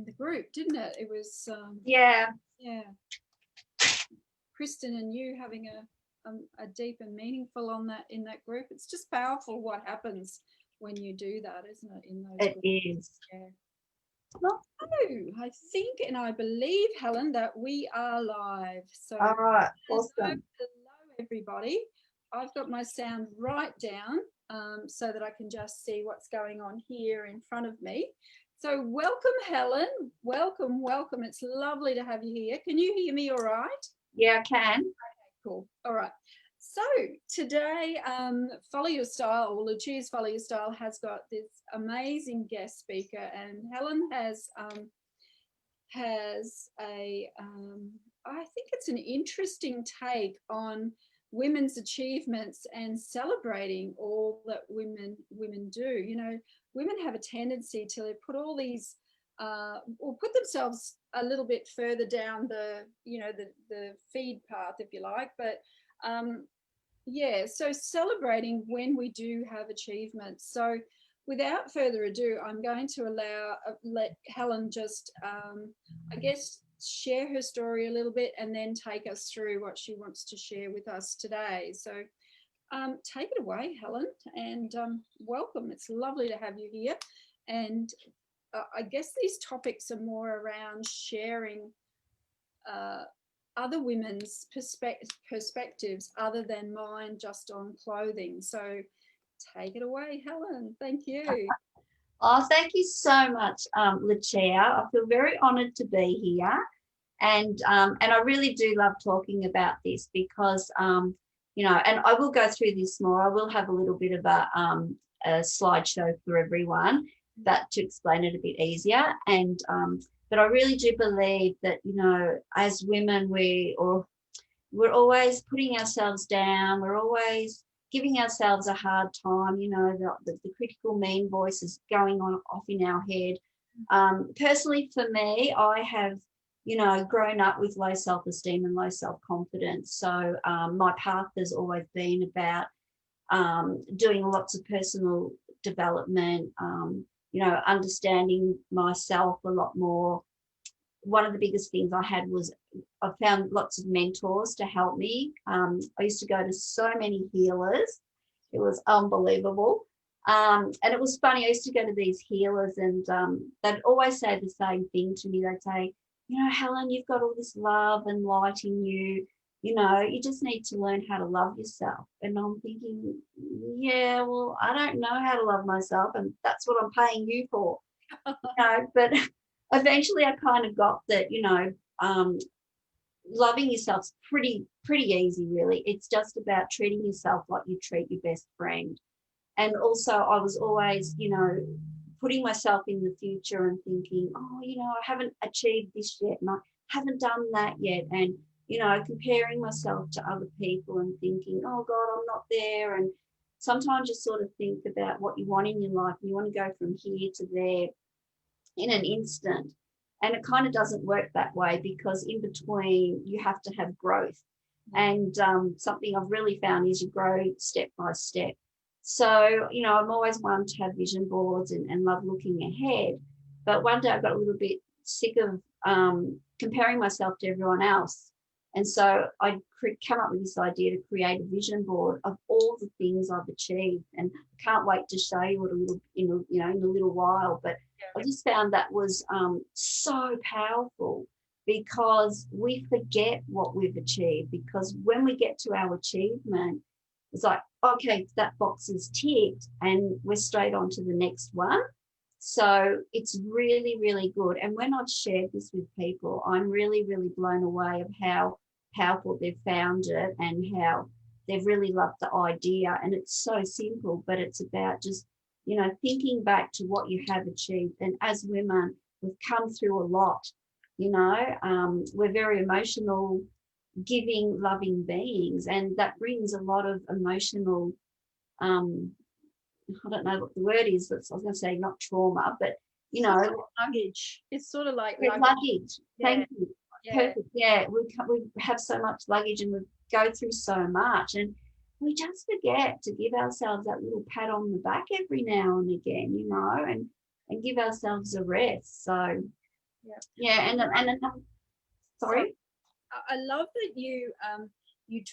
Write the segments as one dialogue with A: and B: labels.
A: the group, didn't it? It was
B: Yeah.
A: yeah, Kristen and you having a deep and meaningful on that in that group. It's just powerful what happens when you do that, isn't it? In those
B: It
A: groups.
B: is.
A: Yeah. Oh, I think and I believe, Helen, that we are live. So
B: All right.
A: hello,
B: Awesome.
A: everybody. I've got my sound right down so that I can just see what's going on here in front of me. So welcome, Helen. Welcome, welcome. It's lovely to have you here. Can you hear me all right?
B: Yeah, I can.
A: Okay, cool. All right. So today, Follow Your Style, or Lucia's Follow Your Style, has got this amazing guest speaker, and Helen has a, I think it's an interesting take on women's achievements and celebrating all that women do. You know, women have a tendency to put all these or put themselves a little bit further down the, you know, the feed path, if you like. But yeah, so celebrating when we do have achievements. So without further ado, I'm going to let Helen just, I guess, share her story a little bit and then take us through what she wants to share with us today. So take it away, Helen, and welcome. It's lovely to have you here. And I guess these topics are more around sharing other women's perspectives other than mine, just on clothing. So take it away, Helen. Thank you.
B: Oh, thank you so much, Lucia. I feel very honoured to be here, and I really do love talking about this because you know, and I will go through this more. I will have a little bit of a slideshow for everyone, that to explain it a bit easier. And but I really do believe that, you know, as women, we're always putting ourselves down. We're always giving ourselves a hard time. You know, the critical mean voice is going on off in our head. Personally, for me, I have, you know, grown up with low self-esteem and low self-confidence. So my path has always been about doing lots of personal development, you know, understanding myself a lot more. One of the biggest things I had was I found lots of mentors to help me. I used to go to so many healers. It was unbelievable. And it was funny. I used to go to these healers and they'd always say the same thing to me. They'd say, you know, Helen, you've got all this love and light in you. You know, you just need to learn how to love yourself. And I'm thinking, yeah, well, I don't know how to love myself, and that's what I'm paying you for. You know, but eventually I kind of got that, you know, loving yourself's pretty easy, really. It's just about treating yourself like you treat your best friend. And also I was always, you know, putting myself in the future and thinking, oh, you know, I haven't achieved this yet and I haven't done that yet. And, you know, comparing myself to other people and thinking, oh God, I'm not there. And sometimes you sort of think about what you want in your life and you want to go from here to there in an instant. And it kind of doesn't work that way, because in between you have to have growth. And something I've really found is you grow step by step. So, you know, I'm always one to have vision boards and love looking ahead. But one day I got a little bit sick of comparing myself to everyone else. And so I come up with this idea to create a vision board of all the things I've achieved. And I can't wait to show you it in a little while. But I just found that was so powerful, because we forget what we've achieved. Because when we get to our achievement, it's like, okay, that box is ticked and we're straight on to the next one. So it's really, really good. And when I've shared this with people, I'm really, really blown away of how powerful they've found it and how they've really loved the idea. And it's so simple, but it's about just, you know, thinking back to what you have achieved. And as women, we've come through a lot, you know, we're very emotional, giving, loving beings. And that brings a lot of emotional, I don't know what the word is. I was going to say not trauma, but, you know.
A: Luggage. It's sort of like
B: luggage.
A: Yeah.
B: Thank you. Yeah. Perfect. Yeah, we have so much luggage and we go through so much, and we just forget to give ourselves that little pat on the back every now and again, you know, and give ourselves a rest. So Yeah, and sorry.
A: I love that you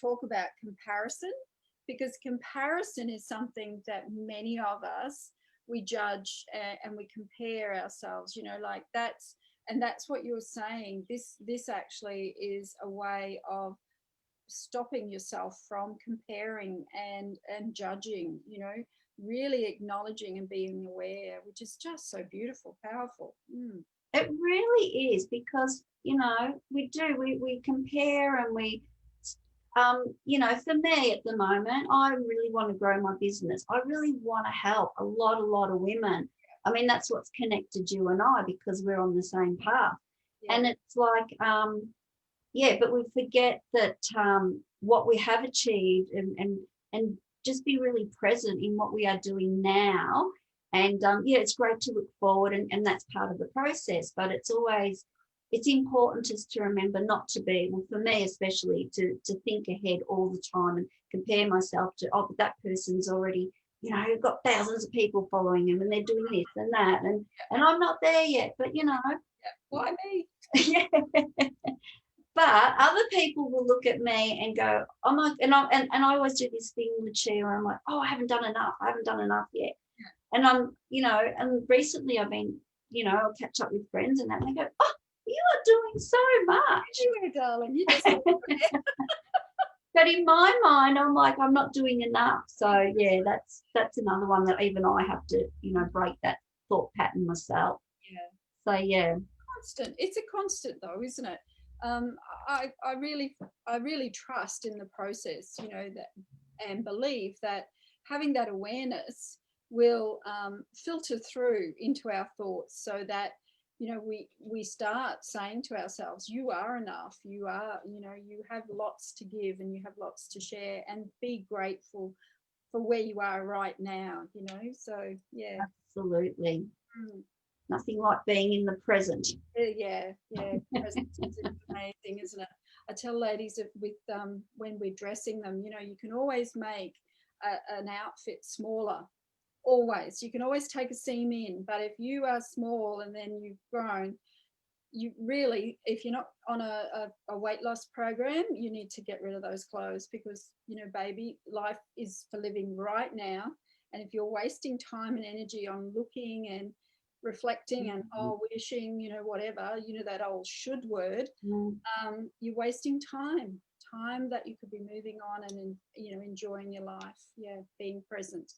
A: talk about comparison, because comparison is something that many of us, we judge and we compare ourselves, like that's what you're saying. This actually is a way of stopping yourself from comparing and judging, really acknowledging and being aware, which is just so beautiful, powerful.
B: It really is, because we compare, and for me at the moment, I really want to grow my business. I really want to help a lot of women. I mean, that's what's connected you and I, because we're on the same path.
A: Yeah.
B: And it's like, but we forget that what we have achieved, and just be really present in what we are doing now. And it's great to look forward, and that's part of the process. But it's important just to remember not to be, well, for me especially, to think ahead all the time and compare myself to, but that person's already, got thousands of people following them, and they're doing this and that, and I'm not there yet. But
A: Why me?
B: yeah. But other people will look at me and go, oh my, and I always do this thing in the chair where I'm like, oh, I haven't done enough yet. And and recently I've been, I'll catch up with friends and that, and they go, oh, you are doing so much.
A: Anyway, darling, you just
B: But in my mind, I'm like, I'm not doing enough. So yeah, that's another one that even I have to, break that thought pattern myself.
A: Yeah.
B: So yeah.
A: Constant. It's a constant though, isn't it? I really trust in the process, that, and believe that having that awareness will filter through into our thoughts, so that we start saying to ourselves, you are enough, you are, you have lots to give, and you have lots to share, and be grateful for where you are right now, so yeah.
B: Absolutely. Nothing like being in the present.
A: Yeah. Presence is amazing, isn't it? I tell ladies that when we're dressing them, you can always make an outfit smaller. Always. You can always take a seam in, but if you are small and then you've grown, you really, if you're not on a weight loss program, you need to get rid of those clothes, because, baby, life is for living right now. And if you're wasting time and energy on looking and reflecting and wishing, whatever, that old should word, you're wasting time that you could be moving on and, enjoying your life. Yeah, being present.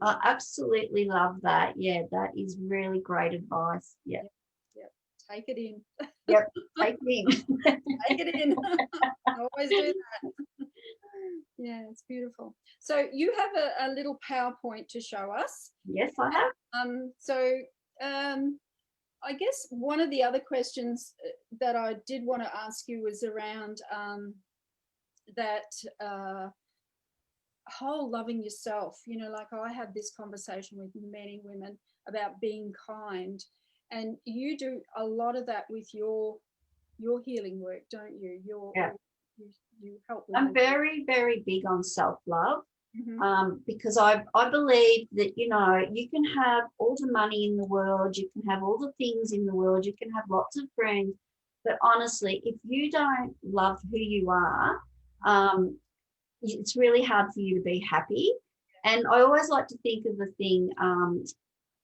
B: I absolutely love that. Yeah, that is really great advice. Yeah.
A: Yep. Take it in.
B: Yep. Take it in.
A: Take it in. I always do that. Yeah, it's beautiful. So you have a little PowerPoint to show us.
B: Yes, I have.
A: I guess one of the other questions that I did want to ask you was around that whole loving yourself. Like, I have this conversation with many women about being kind, and you do a lot of that with your healing work, don't you? You help women.
B: I'm very, very big on self-love. Because I believe that, you can have all the money in the world, you can have all the things in the world, you can have lots of friends, but honestly, if you don't love who you are, it's really hard for you to be happy. And I always like to think of a thing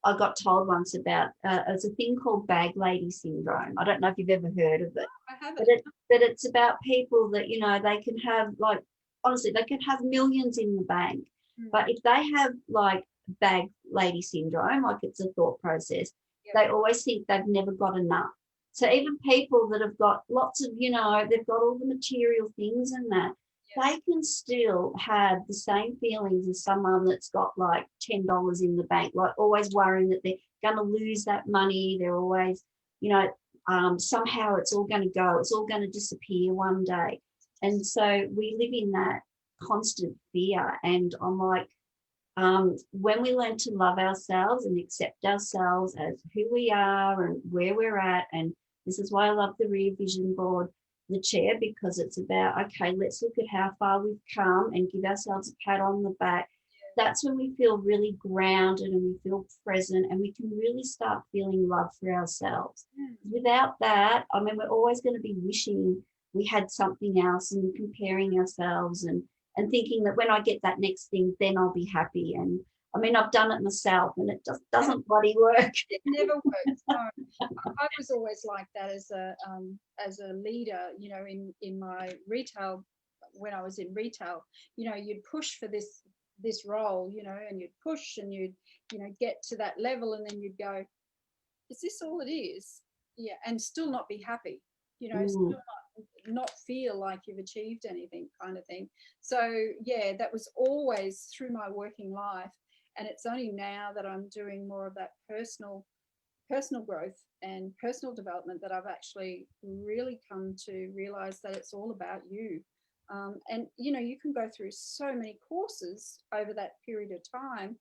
B: I got told once about. It's a thing called bag lady syndrome. I don't know if you've ever heard of it.
A: I haven't.
B: But it's about people that, they can have, like, honestly, they can have millions in the bank. But if they have, like, bag lady syndrome, like, it's a thought process, they always think they've never got enough. So even people that have got lots of, they've got all the material things and that, they can still have the same feelings as someone that's got like $10 in the bank, like always worrying that they're going to lose that money. They're always, somehow it's all going to go, it's all going to disappear one day. And so we live in that constant fear. And I'm like, when we learn to love ourselves and accept ourselves as who we are and where we're at, and this is why I love the Rear Vision Board, the chair, because it's about, okay, let's look at how far we've come and give ourselves a pat on the back. that's when we feel really grounded and we feel present and we can really start feeling love for ourselves. Without that, I mean, we're always going to be wishing we had something else and comparing ourselves and thinking that when I get that next thing, then I'll be happy. And I mean, I've done it myself and it just doesn't bloody work.
A: It never works. No. I was always like that as a leader, you know, in my retail, when I was in retail, you know, you'd push for this role, you know, and you'd push and you'd, you know, get to that level and then you'd go, is this all it is? Yeah, and still not be happy, you know, still not feel like you've achieved anything, kind of thing. So yeah, that was always through my working life, and it's only now that I'm doing more of that personal growth and personal development that I've actually really come to realize that it's all about you. And you know, you can go through so many courses over that period of time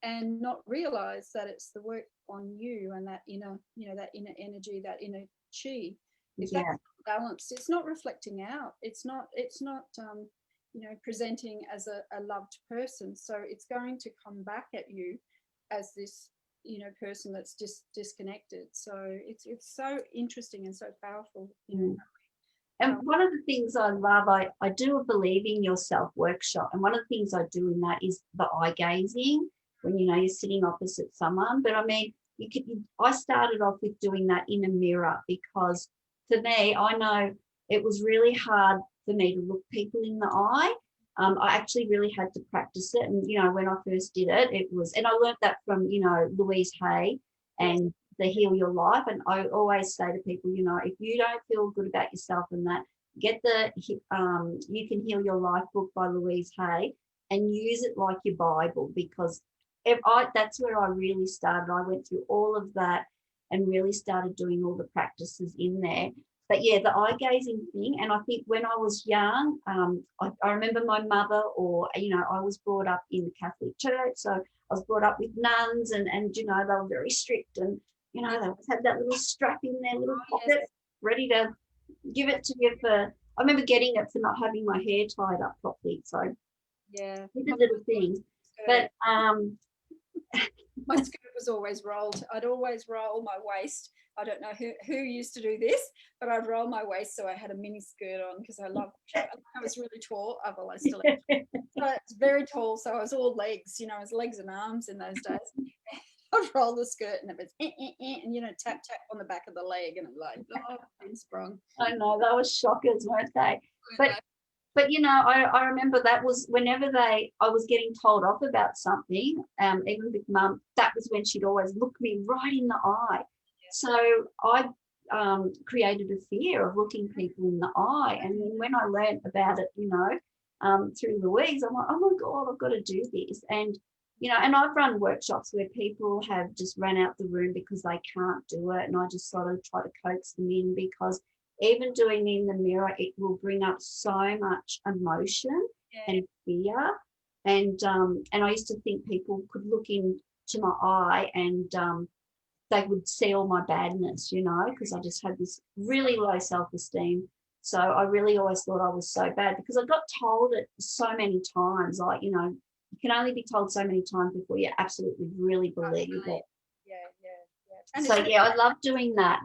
A: and not realize that it's the work on you and that inner, you know, that inner energy, that inner chi. If that's balanced, it's not reflecting out. It's not you know, presenting as a loved person. So it's going to come back at you as this, you know, person that's just disconnected. So it's so interesting and so powerful, you know.
B: And one of the things I love, I do a Believe in Yourself workshop. And one of the things I do in that is the eye gazing when, you know, you're sitting opposite someone. But I mean, I started off with doing that in a mirror because for me, I know it was really hard for me to look people in the eye. I actually really had to practice it. And, you know, when I first did it, it was, and I learned that from, you know, Louise Hay and the Heal Your Life. And I always say to people, you know, if you don't feel good about yourself and that, get the You Can Heal Your Life book by Louise Hay and use it like your Bible, because that's where I really started. I went through all of that and really started doing all the practices in there. But yeah, the eye gazing thing. And I think when I was young, I remember my mother, or, you know, I was brought up in the Catholic Church. So I was brought up with nuns and you know, they were very strict and, you know, they always had that little strap in their little pocket, ready to give it to you for, I remember getting it for not having my hair tied up properly. So
A: yeah,
B: these are little things. But
A: my skirt was always rolled. I'd always roll my waist. I don't know who used to do this, but I'd roll my waist so I had a mini skirt on because I was really tall. Oh, well, I still am. So I was very tall, so I was all legs, you know, I was legs and arms in those days. I'd roll the skirt and it was and, you know, tap on the back of the leg, and I'm like, oh, been sprung.
B: I know, they were shockers, weren't they? But you know, I remember that was whenever I was getting told off about something, even with Mum, that was when she'd always look me right in the eye. So I created a fear of looking people in the eye. And then when I learned about it, you know, through Louise, I'm like, oh my God, I've got to do this. And, you know, and I've run workshops where people have just run out the room because they can't do it. And I just sort of try to coax them in, because even doing it in the mirror, it will bring up so much emotion and fear. And I used to think people could look into my eye and they would see all my badness, you know, because I just had this really low self-esteem. So I really always thought I was so bad, because I got told it so many times. Like, you know, you can only be told so many times before you absolutely really believe it.
A: And
B: so yeah, I love doing that.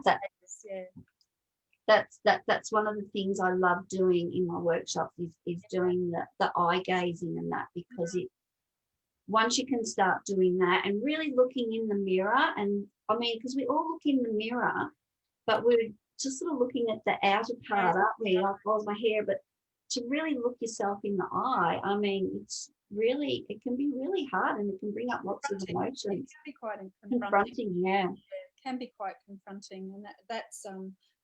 B: That's one of the things I love doing in my workshops is doing the eye gazing and that, because it, once you can start doing that and really looking in the mirror, and I mean, because we all look in the mirror, but we're just sort of looking at the outer part, aren't we? Like, oh, my hair, but to really look yourself in the eye, I mean, it can be really hard, and it can bring up lots of emotions. It
A: can be quite
B: confronting, yeah.
A: It can be quite confronting, and that's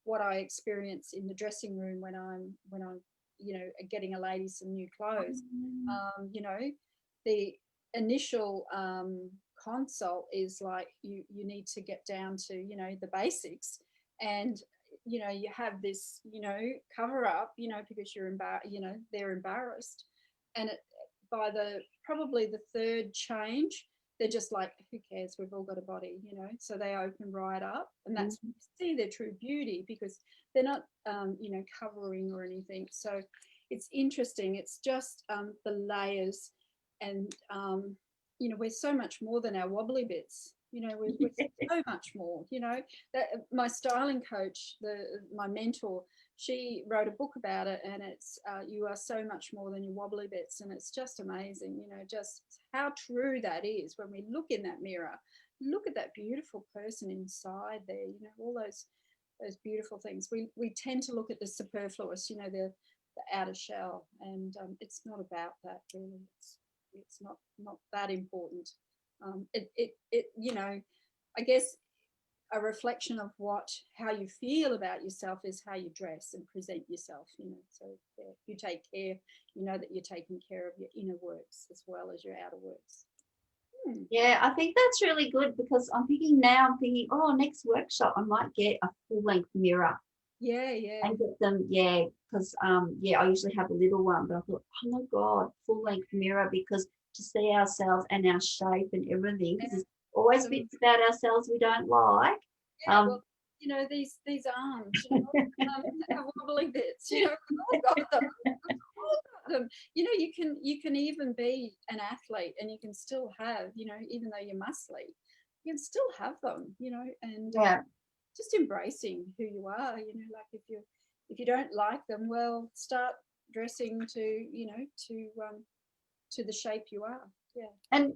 A: what I experience in the dressing room when I'm you know, getting a lady some new clothes. You know, the initial consult is like you need to get down to, you know, the basics, and you know, you have this, you know, cover up, you know, because you're you know, they're embarrassed, and by probably the third change, they're just like, who cares, we've all got a body, you know. So they open right up, and that's when you see their true beauty, because they're not you know, covering or anything. So it's interesting. It's just the layers you know, we're so much more than our wobbly bits. You know, we're so much more. You know, that my styling coach, my mentor, she wrote a book about it, and it's you are so much more than your wobbly bits, and it's just amazing. You know, just how true that is when we look in that mirror. Look at that beautiful person inside there. You know, all those beautiful things. We tend to look at the superfluous. You know, the outer shell, and it's not about that really. It's not that important. It you know, I guess a reflection of how you feel about yourself is how you dress and present yourself. You know, so yeah, you take care. You know that you're taking care of your inner works as well as your outer works.
B: Yeah, I think that's really good because I'm thinking, oh, next workshop I might get a full length mirror.
A: Yeah.
B: And get them, because I usually have a little one, but I thought, oh my God, full length mirror, because to see ourselves and our shape and everything, because there's always bits about ourselves we don't like.
A: Yeah, well, you know, these arms, you know, have wobbly bits, you know, we've all got them. We've all got them. You know, you can even be an athlete and you can still have, you know, even though you're muscly, you can still have them, you know, and just embracing who you are. You know, like if you don't like them, well, start dressing to, you know, to the shape you are. Yeah.
B: And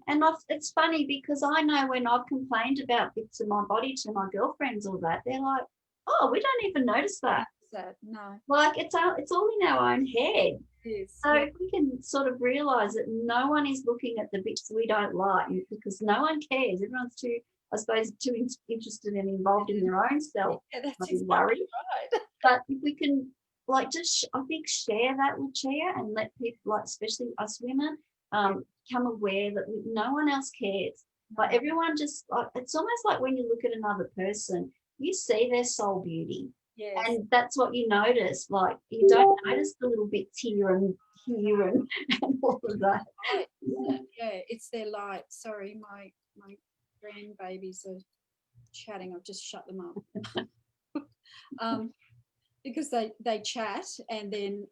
B: it's funny because I know when I've complained about bits of my body to my girlfriends or that, they're like, oh, we don't even notice that.
A: No.
B: Like it's all in our own head. So
A: yeah.
B: if we can sort of realise that no one is looking at the bits we don't like, because no one cares. Everyone's too, I suppose, too interested and involved in their own self.
A: Yeah, that's exactly
B: worry.
A: Right.
B: But if we can, like, just I think share that, Lucia, and let people, like especially us women, become aware that no one else cares. But everyone just, like, it's almost like when you look at another person, you see their soul beauty.
A: Yes.
B: And that's what you notice. Like, you don't notice the little bits here and all of that.
A: Yeah, it's their light. Sorry, my grandbabies are chatting. I've just shut them up. Because they chat and then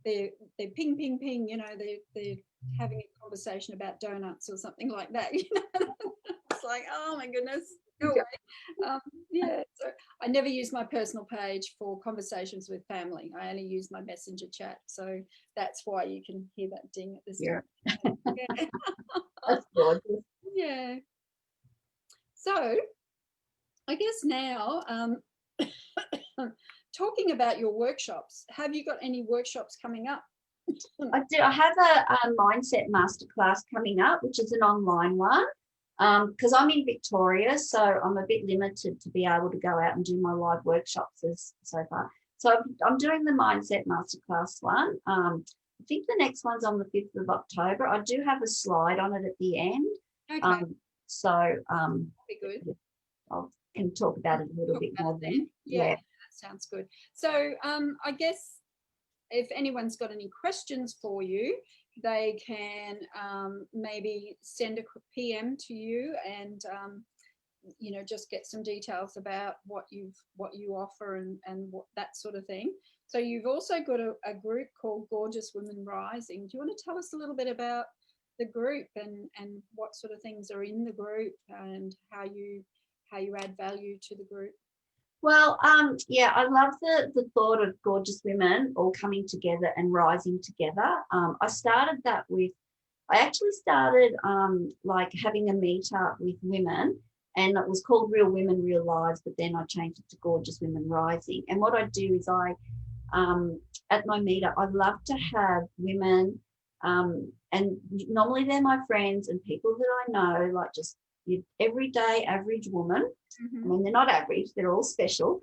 A: they're ping ping ping. You know, they're having a conversation about donuts or something like that. You know, it's like, oh my goodness. Go away. Yeah, so I never use my personal page for conversations with family. I only use my messenger chat. So that's why you can hear that ding at this time. Yeah.
B: That's gorgeous.
A: Yeah. So I guess now, talking about your workshops, have you got any workshops coming up?
B: I do. I have a mindset masterclass coming up, which is an online one. Because I'm in Victoria, so I'm a bit limited to be able to go out and do my live workshops so far. So I'm doing the Mindset Masterclass one. I think the next one's on the 5th of October. I do have a slide on it at the end.
A: Okay.
B: Be good. I can talk about it a little bit more then.
A: Yeah, that sounds good. So I guess if anyone's got any questions for you, they can maybe send a PM to you and you know, just get some details about what you offer and what that sort of thing. So you've also got a group called Gorgeous Women Rising. Do you want to tell us a little bit about the group and what sort of things are in the group and how you add value to the group?
B: Well, I love the thought of gorgeous women all coming together and rising together. I actually started like having a meetup with women, and it was called Real Women, Real Lives, but then I changed it to Gorgeous Women Rising. And what I do is at my meetup, I love to have women, and normally they're my friends and people that I know, like just your everyday average woman. I mean, they're not average, they're all special.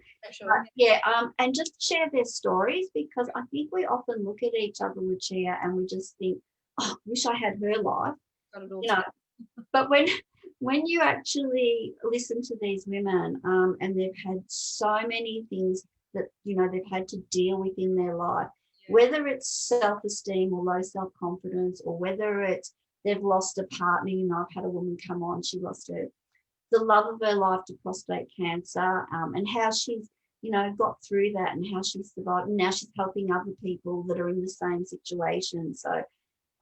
B: And just share their stories, because I think we often look at each other, Lucia, and we just think, oh, I wish I had her life. You know, but when you actually listen to these women, and they've had so many things that, you know, they've had to deal with in their life, whether it's self-esteem or low self-confidence, or whether it's they've lost a partner. You know, I've had a woman come on, she lost the love of her life to prostate cancer, and how she's, you know, got through that and how she's survived, and now she's helping other people that are in the same situation. So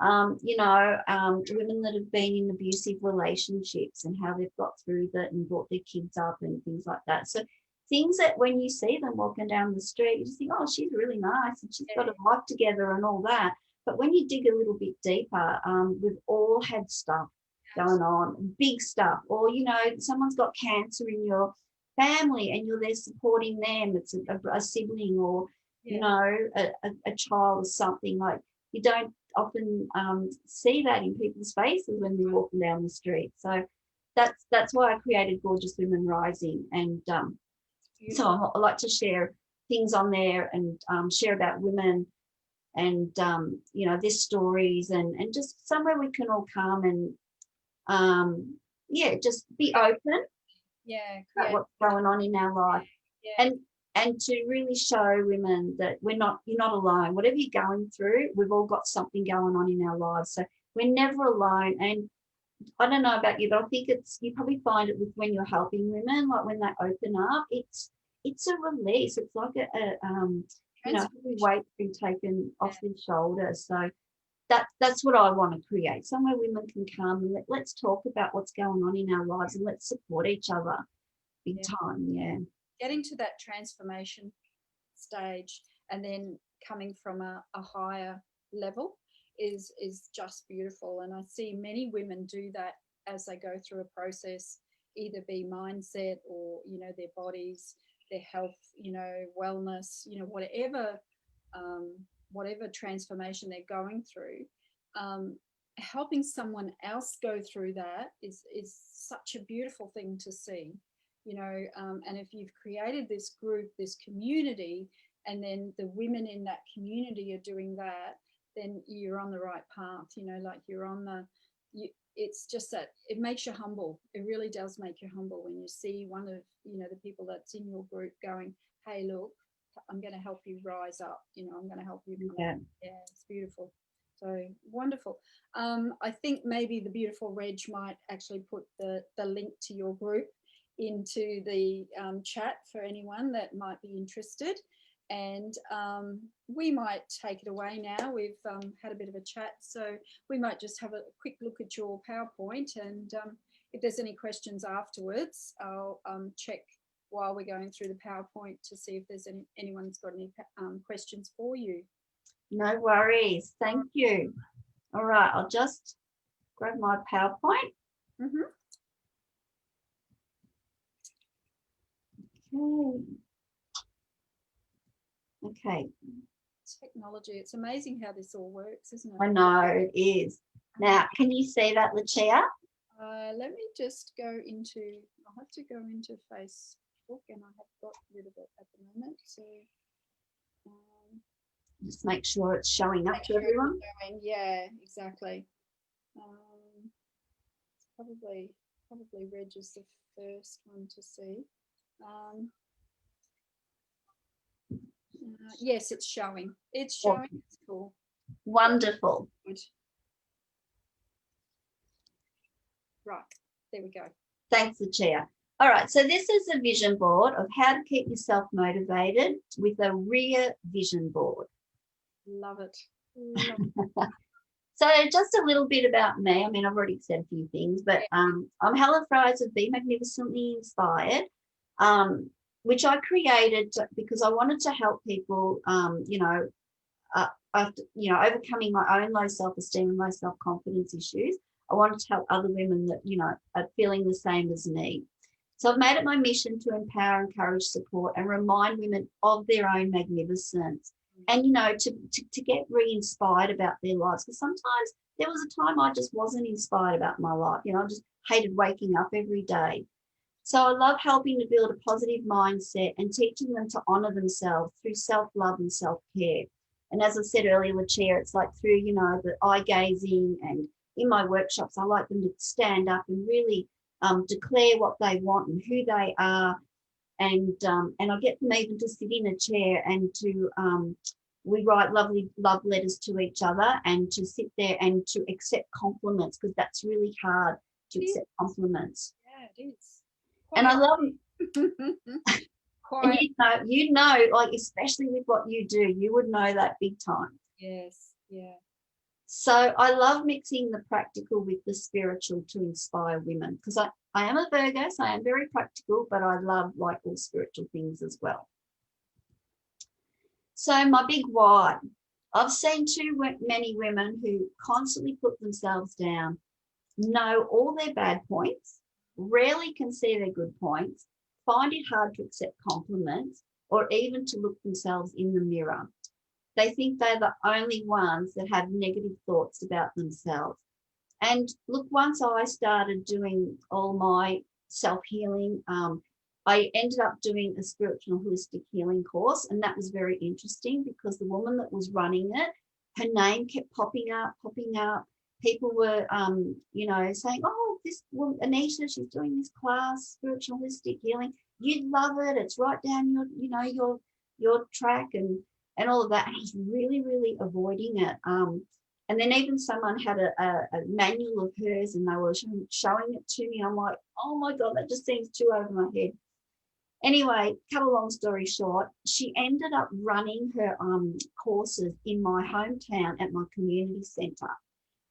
B: Women that have been in abusive relationships and how they've got through that and brought their kids up and things like that. So things that when you see them walking down the street, you just think, oh, she's really nice and she's got a life together and all that. But when you dig a little bit deeper, we've all had stuff going on, big stuff. Or, someone's got cancer in your family and you're there supporting them. It's a sibling or, a child or something. Like, you don't often see that in people's faces when they're walking down the street. So that's why I created Gorgeous Women Rising. And so I like to share things on there and share about women and, their stories and just somewhere we can all come and, just be open about what's going on in our life. And to really show women that you're not alone. Whatever you're going through, we've all got something going on in our lives. So we're never alone. And I don't know about you, but I think you probably find it with when you're helping women, like when they open up, it's a release. It's like heavy weight being taken off their shoulders. So that's what I want to create. Somewhere women can come and let's talk about what's going on in our lives and let's support each other big time. Yeah.
A: Getting to that transformation stage and then coming from a higher level is just beautiful. And I see many women do that as they go through a process, either be mindset or, their bodies, their health, wellness, whatever transformation they're going through. Helping someone else go through that is such a beautiful thing to see. And if you've created this group, this community, and then the women in that community are doing that, then you're on the right path, you're on it's just that it makes you humble. It really does make you humble when you see one of, the people that's in your group going, hey, look, I'm going to help you rise up, I'm going to help you. Yeah, it's beautiful. So wonderful. I think maybe the beautiful Reg might actually put the link to your group into the chat for anyone that might be interested. And we might take it away now. We've had a bit of a chat, so we might just have a quick look at your PowerPoint, and if there's any questions afterwards, I'll check while we're going through the PowerPoint to see if there's anyone's got any questions for you.
B: No worries. Thank you. All right, I'll just grab my PowerPoint. Okay.
A: Technology. It's amazing how this all works, isn't it?
B: I know, it is. Now, can you see that, Lucia?
A: Let me just go into, I'll have to go into Facebook, and I have got rid of it at the moment. So
B: just make sure it's showing up to everyone.
A: Yeah, exactly. Probably Reg is the first one to see. Yes, it's showing. It's showing. It's cool.
B: Wonderful.
A: Good. Right, there we go.
B: Thanks, Lucia. All right, so this is a vision board of how to keep yourself motivated with a rear vision board.
A: Love it.
B: So just a little bit about me. I mean, I've already said a few things, but I'm Helen of Be Magnificently Inspired, which I created because I wanted to help people, after, overcoming my own low self-esteem and low self-confidence issues. I wanted to help other women that, are feeling the same as me. So I've made it my mission to empower, encourage, support, and remind women of their own magnificence. And, to get re-inspired about their lives. Because sometimes there was a time I just wasn't inspired about my life. I just hated waking up every day. So I love helping to build a positive mindset and teaching them to honour themselves through self-love and self-care. And as I said earlier, Lucia, it's like through, the eye-gazing, and in my workshops, I like them to stand up and really declare what they want and who they are. And I get them even to sit in a chair and to we write lovely love letters to each other and to sit there and to accept compliments, because that's really hard to accept compliments.
A: Yeah, it is.
B: And I love it. And like especially with what you do, you would know that big time.
A: Yes, yeah.
B: So I love mixing the practical with the spiritual to inspire women, because I am a Virgo, so I am very practical, but I love like all spiritual things as well. So my big why. I've seen too many women who constantly put themselves down, know all their bad points, rarely can see their good points, find it hard to accept compliments or even to look themselves in the mirror. They think they're the only ones that have negative thoughts about themselves. And look, once I started doing all my self-healing, I ended up doing a spiritual holistic healing course, and that was very interesting because the woman that was running it, her name kept popping up. People were, saying, "Oh, this woman, Anita, she's doing this class, spiritual holistic healing. You'd love it. It's right down your track and all of that." And I was really, really avoiding it. And then even someone had a manual of hers and they were showing it to me. I'm like, oh my God, that just seems too over my head. Anyway, cut a long story short, she ended up running her courses in my hometown at my community centre.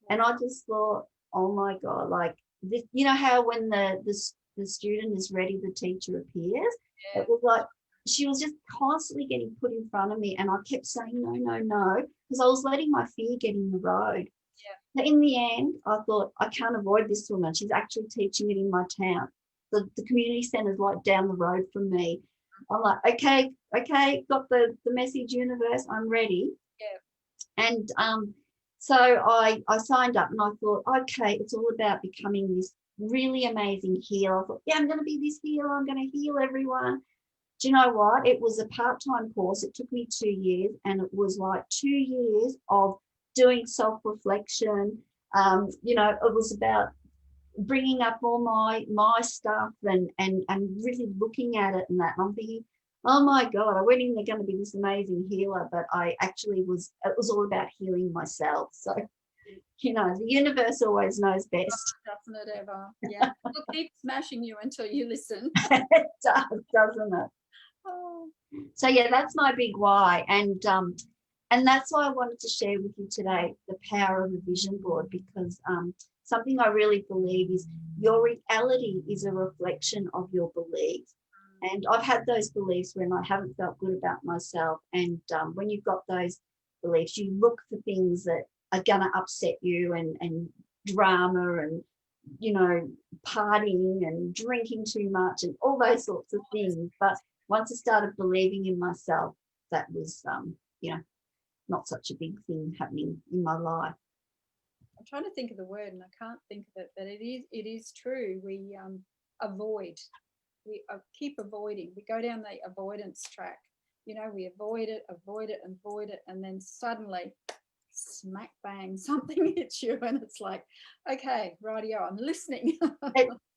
B: And I just thought, oh my God, like this, you know how when the student is ready, the teacher appears? Yeah. It was like she was just constantly getting put in front of me, and I kept saying no, because I was letting my fear get in the road. Yeah. But in the end, I thought, I can't avoid this woman. She's actually teaching it in my town. The community centre is like down the road from me. I'm like, okay, got the message, universe, I'm ready. Yeah. And so I signed up and I thought, okay, it's all about becoming this really amazing healer. I thought, yeah, I'm going to be this healer. I'm going to heal everyone. Do you know what? It was a part-time course. It took me 2 years, and it was like 2 years of doing self-reflection. It was about bringing up all my stuff and really looking at it and that. And I'm thinking, oh my God, I went in there going to be this amazing healer, but I actually it was all about healing myself. So, the universe always knows best.
A: Doesn't it ever? Yeah. It'll keep smashing you until you listen.
B: It does, doesn't it?
A: Oh.
B: So yeah, that's my big why, and that's why I wanted to share with you today the power of a vision board, because something I really believe is your reality is a reflection of your beliefs. And I've had those beliefs when I haven't felt good about myself, and when you've got those beliefs, you look for things that are going to upset you, and drama and partying and drinking too much and all those sorts of things. But once I started believing in myself, that was, not such a big thing happening in my life.
A: I'm trying to think of the word and I can't think of it, but it is true. We avoid. We keep avoiding. We go down the avoidance track. We avoid it, and then suddenly, smack bang, something hits you, and it's like, okay, rightio, I'm listening.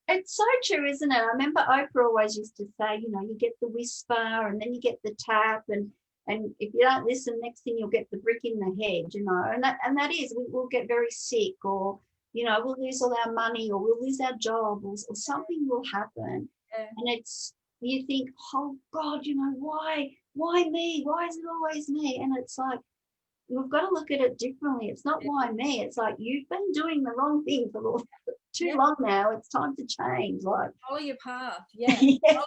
B: It's so true, isn't it? I remember Oprah always used to say, you get the whisper and then you get the tap, and if you don't listen, next thing you'll get the brick in the head, and that is, we'll get very sick, or we'll lose all our money, or we'll lose our job, or something will happen. Yeah. And you think, oh God, why me? Why is it always me? And it's like, we've got to look at it differently. It's not why me. It's like, you've been doing the wrong thing for too long now. It's time to change. Like,
A: follow your path. Yeah.
B: Yeah.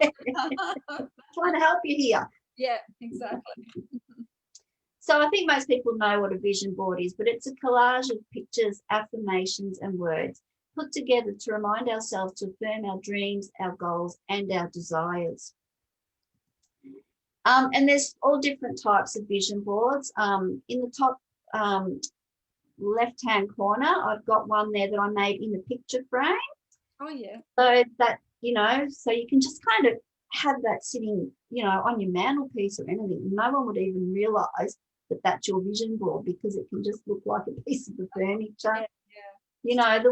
B: Trying to help you here.
A: Yeah, exactly.
B: So I think most people know what a vision board is, but it's a collage of pictures, affirmations, and words put together to remind ourselves to affirm our dreams, our goals, and our desires. And there's all different types of vision boards. In the top left-hand corner, I've got one there that I made in a picture frame.
A: Oh, yeah.
B: So that, so you can just kind of have that sitting, on your mantelpiece or anything. No one would even realise that that's your vision board, because it can just look like a piece of the furniture. Yeah.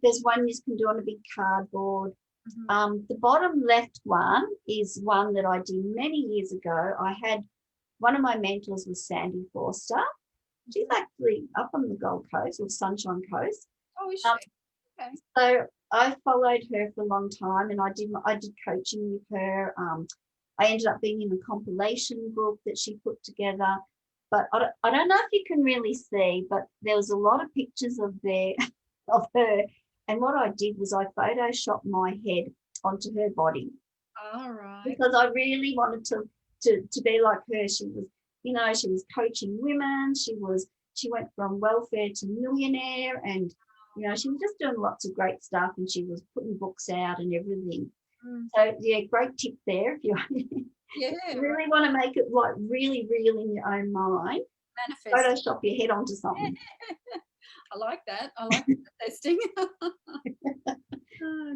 B: There's one you can do on a big cardboard. Mm-hmm. The bottom left one is one that I did many years ago. I had one of my mentors was Sandy Forster. She's actually up on the Gold Coast or Sunshine Coast.
A: Oh, is she? Okay.
B: So I followed her for a long time, and I did coaching with her. I ended up being in a compilation book that she put together. but I don't know if you can really see, but there was a lot of pictures of of her. And what I did was I photoshopped my head onto her body
A: All right.
B: because I really wanted to be like her. She was, she was coaching women. She went from welfare to millionaire, and she was just doing lots of great stuff, and she was putting books out and everything. So yeah, great tip there if you really want to make it like really real in your own mind.
A: Manifest.
B: Photoshop your head onto something.
A: I like that. I like manifesting.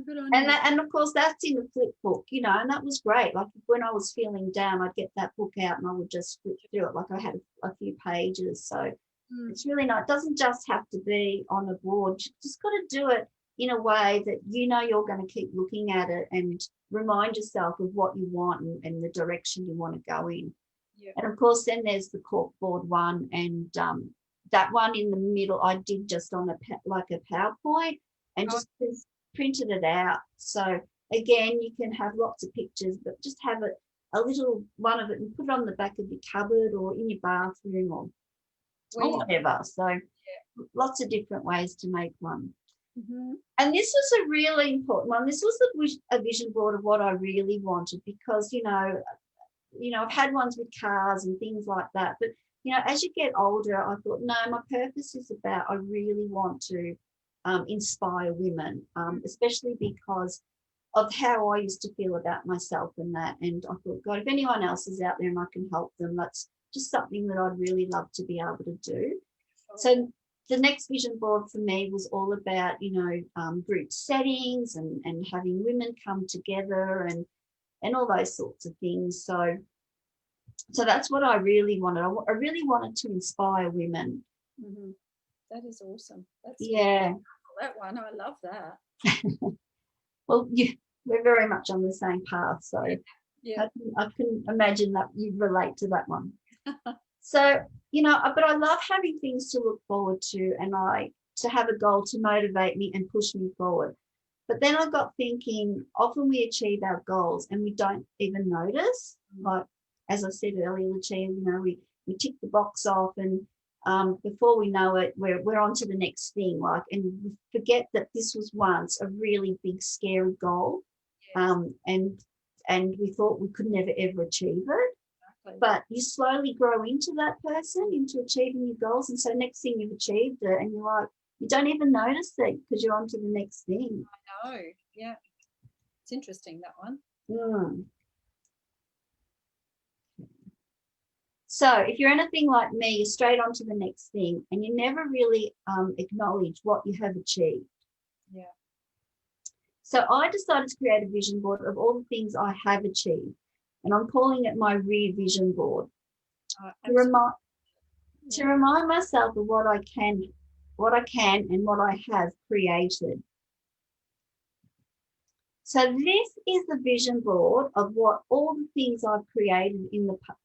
A: Good on you.
B: And of course that's in the flip book, and that was great. Like when I was feeling down, I'd get that book out and I would just flip through it. Like I had a few pages. So it's really not, it doesn't just have to be on a board. You just got to do it in a way that you're going to keep looking at it and remind yourself of what you want and the direction you want to go in.
A: Yeah.
B: And of course, then there's the corkboard one, and that one in the middle I did just on a PowerPoint and just printed it out. So again, you can have lots of pictures, but just have it a little one of it and put it on the back of your cupboard or in your bathroom or whatever. So lots of different ways to make one. And this was a really important one. This was a vision board of what I really wanted because, I've had ones with cars and things like that. But, as you get older, I thought, no, my purpose is about I really want to inspire women, especially because of how I used to feel about myself and that. And I thought, God, if anyone else is out there and I can help them, that's just something that I'd really love to be able to do. So the next vision board for me was all about, group settings and having women come together and all those sorts of things. So that's what I really wanted. I really wanted to inspire women.
A: That is awesome. That's that one. I love that.
B: Well, we're very much on the same path. So I can imagine that you relate to that one. So, but I love having things to look forward to and to have a goal to motivate me and push me forward. But then I got thinking, often we achieve our goals and we don't even notice. Like, as I said earlier, Lucia, we tick the box off and before we know it, we're on to the next thing. And we forget that this was once a really big, scary goal. And we thought we could never, ever achieve it. But you slowly grow into that person, into achieving your goals. And so next thing you've achieved it and you're like, you don't even notice it because you're on to the next thing.
A: I know, yeah. It's interesting, that one.
B: So if you're anything like me, you're straight on to the next thing and you never really acknowledge what you have achieved.
A: Yeah.
B: So I decided to create a vision board of all the things I have achieved. And I'm calling it my rear vision board. To remind myself of what I can and what I have created. So this is the vision board of what all the things I've created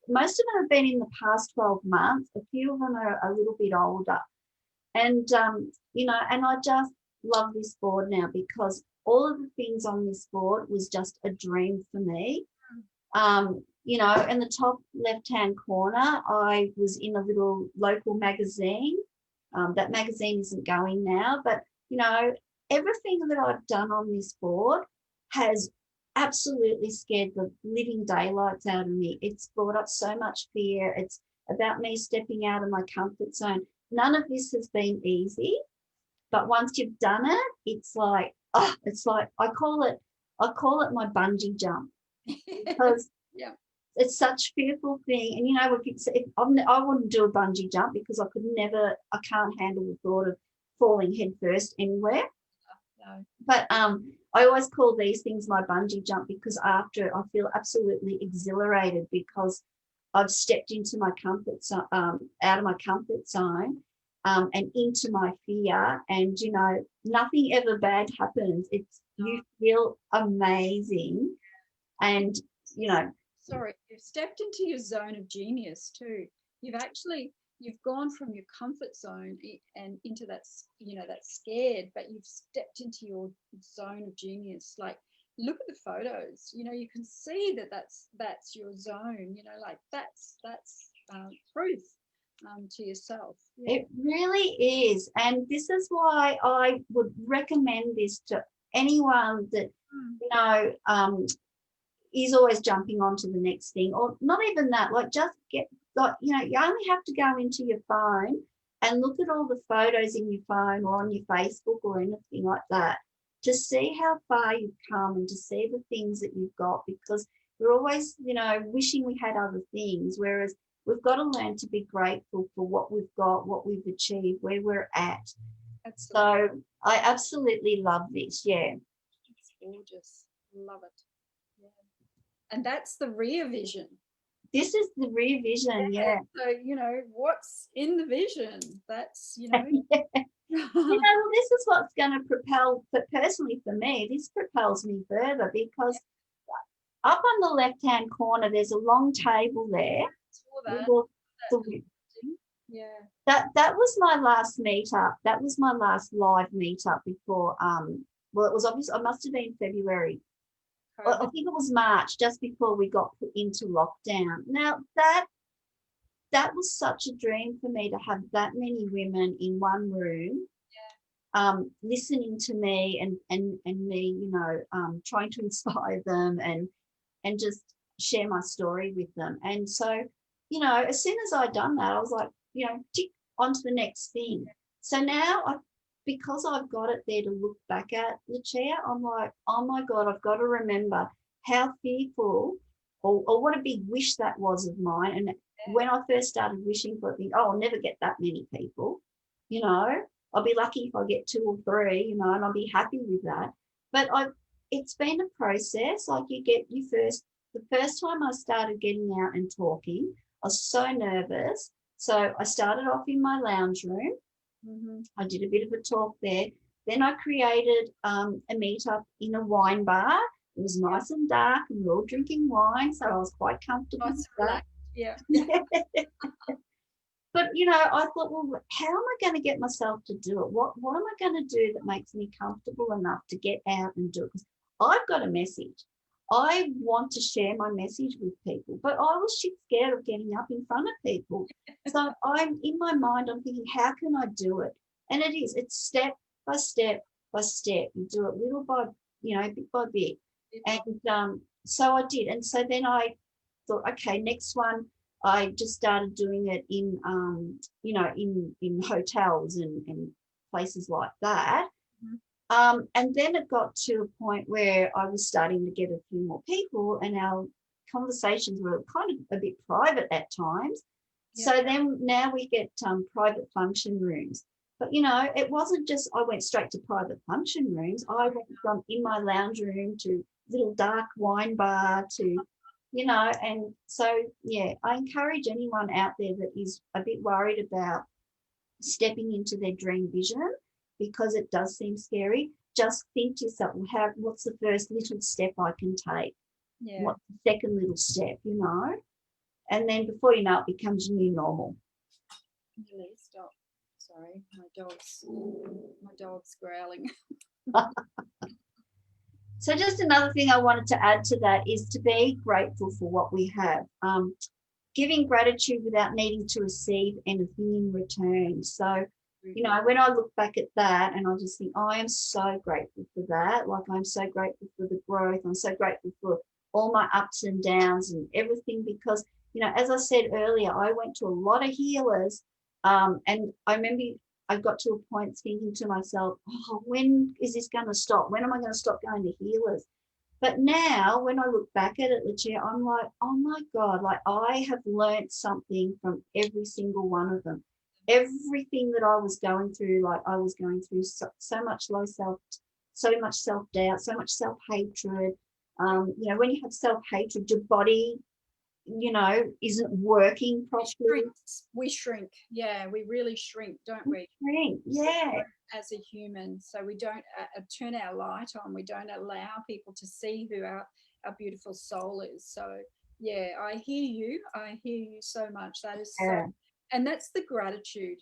B: most of them have been in the past 12 months. A few of them are a little bit older. And, and I just love this board now because all of the things on this board was just a dream for me. In the top left-hand corner, I was in a little local magazine. That magazine isn't going now, but, everything that I've done on this board has absolutely scared the living daylights out of me. It's brought up so much fear. It's about me stepping out of my comfort zone. None of this has been easy, but once you've done it, it's like I call it my bungee jump because it's such a fearful thing. And I wouldn't do a bungee jump because I can't handle the thought of falling headfirst anywhere. No. But I always call these things my bungee jump because after it, I feel absolutely exhilarated because I've stepped into my comfort zone, out of my comfort zone, and into my fear. And nothing ever bad happens. You feel amazing, and
A: Sorry, you've stepped into your zone of genius too. You've gone from your comfort zone and into that, that's scared, but you've stepped into your zone of genius. Like, look at the photos, you can see that's your zone, that's proof to yourself. Yeah.
B: It really is. And this is why I would recommend this to anyone that, you know, is always jumping on to the next thing, or not even that, like just get, like, you know, you only have to go into your phone and look at all the photos in your phone or on your Facebook or anything like that to see how far you've come and to see the things that you've got, because we're always, you know, wishing we had other things, whereas we've got to learn to be grateful for what we've got, what we've achieved, where we're at.
A: Absolutely.
B: So I absolutely love this. Yeah.
A: It's gorgeous. Love it. Yeah. And that's the rear vision.
B: This is the rear vision. Yeah.
A: So, you know, what's in the vision? That's, you know.
B: You know, well, this is what's going to propel, but personally for me, this propels me further, because up on the left-hand corner, there's a long table there.
A: That. Yeah.
B: That was my last meetup. That was my last live meetup before. Well, it was obvious. I must have been February. I think it was March, just before we got put into lockdown. Now that was such a dream for me, to have that many women in one room, listening to me and me, you know, trying to inspire them and just share my story with them. And so, you know, as soon as I'd done that, I was like, you know, tick on to the next thing. So now, because I've got it there to look back at, Lucia, I'm like, oh my God, I've got to remember how fearful or what a big wish that was of mine. And when I first started wishing for it, I think, oh, I'll never get that many people, you know, I'll be lucky if I get 2 or 3, you know, and I'll be happy with that. But it's been a process. Like the first time I started getting out and talking, I was so nervous. So I started off in my lounge room. I did a bit of a talk there. Then I created a meetup in a wine bar. It was nice and dark, and we were all drinking wine, so I was quite comfortable with that.
A: Yeah.
B: But, you know, I thought, well, how am I going to get myself to do it? What am I going to do that makes me comfortable enough to get out and do it? Because I've got a message. I want to share my message with people, but I was shit scared of getting up in front of people. So I'm in my mind, I'm thinking, how can I do it? And it's step by step by step. You do it little by, you know, bit by bit. And so I did. And so then I thought, okay, next one, I just started doing it in, you know, in hotels and places like that. And then it got to a point where I was starting to get a few more people, and our conversations were kind of a bit private at times. Yeah. So then now we get private function rooms. But, you know, it wasn't just I went straight to private function rooms. I went from in my lounge room to little dark wine bar to, you know, and so, yeah, I encourage anyone out there that is a bit worried about stepping into their dream vision, because it does seem scary. Just think to yourself, well, what's the first little step I can take? Yeah. What's the second little step, you know? And then before you know it, becomes your new normal.
A: Really, stop. Sorry, my dog's growling.
B: So just another thing I wanted to add to that is to be grateful for what we have. Giving gratitude without needing to receive anything in return. So, you know, when I look back at that, and I just think, oh, I am so grateful for that. Like, I'm so grateful for the growth. I'm so grateful for all my ups and downs and everything, because, you know, as I said earlier, I went to a lot of healers, and I remember I got to a point thinking to myself, oh, when is this going to stop? When am I going to stop going to healers? But now when I look back at it, Lucia, I'm like, oh my God, like I have learned something from every single one of them. Everything that I was going through, like I was going through so much so much self-doubt, so much self-hatred. You know, when you have self-hatred, your body, you know, isn't working properly.
A: We shrink. Yeah, we really shrink, don't we?
B: Shrink, yeah.
A: As a human, so we don't turn our light on. We don't allow people to see who our beautiful soul is. So yeah, I hear you so much. That is so, and that's the gratitude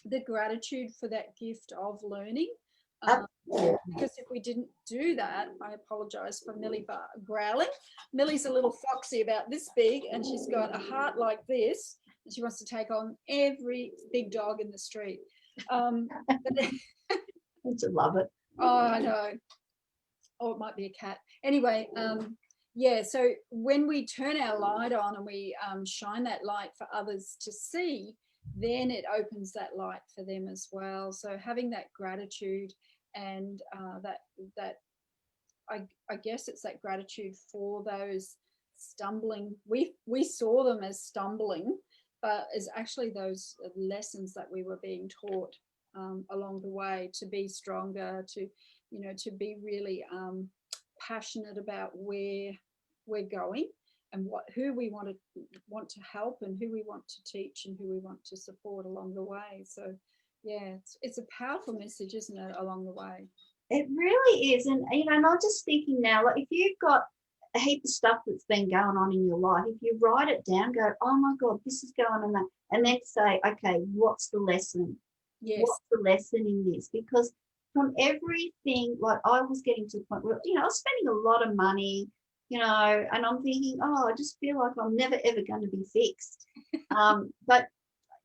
A: for that gift of learning. Because if we didn't do that, I apologize for Millie growling. Millie's a little foxy about this big, and she's got a heart like this. and she wants to take on every big dog in the street.
B: I just love it.
A: Oh, I know. Or it might be a cat. Anyway, yeah, so when we turn our light on and we shine that light for others to see, then it opens that light for them as well. So having that gratitude and that I guess it's that gratitude for those stumbling. We saw them as stumbling, but as actually those lessons that we were being taught along the way to be stronger, to to be really passionate about where we're going and who we want to help and who we want to teach and who we want to support along the way. So yeah, it's a powerful message, isn't it, along the way?
B: It really is. And, and I'm just thinking now, like if you've got a heap of stuff that's been going on in your life, if you write it down, go, oh my God, this is going on that. And then say, okay, what's the lesson?
A: Yes.
B: What's the lesson in this? Because from everything, like I was getting to the point where, I was spending a lot of money, and I'm thinking, oh, I just feel like I'm never, ever going to be fixed. But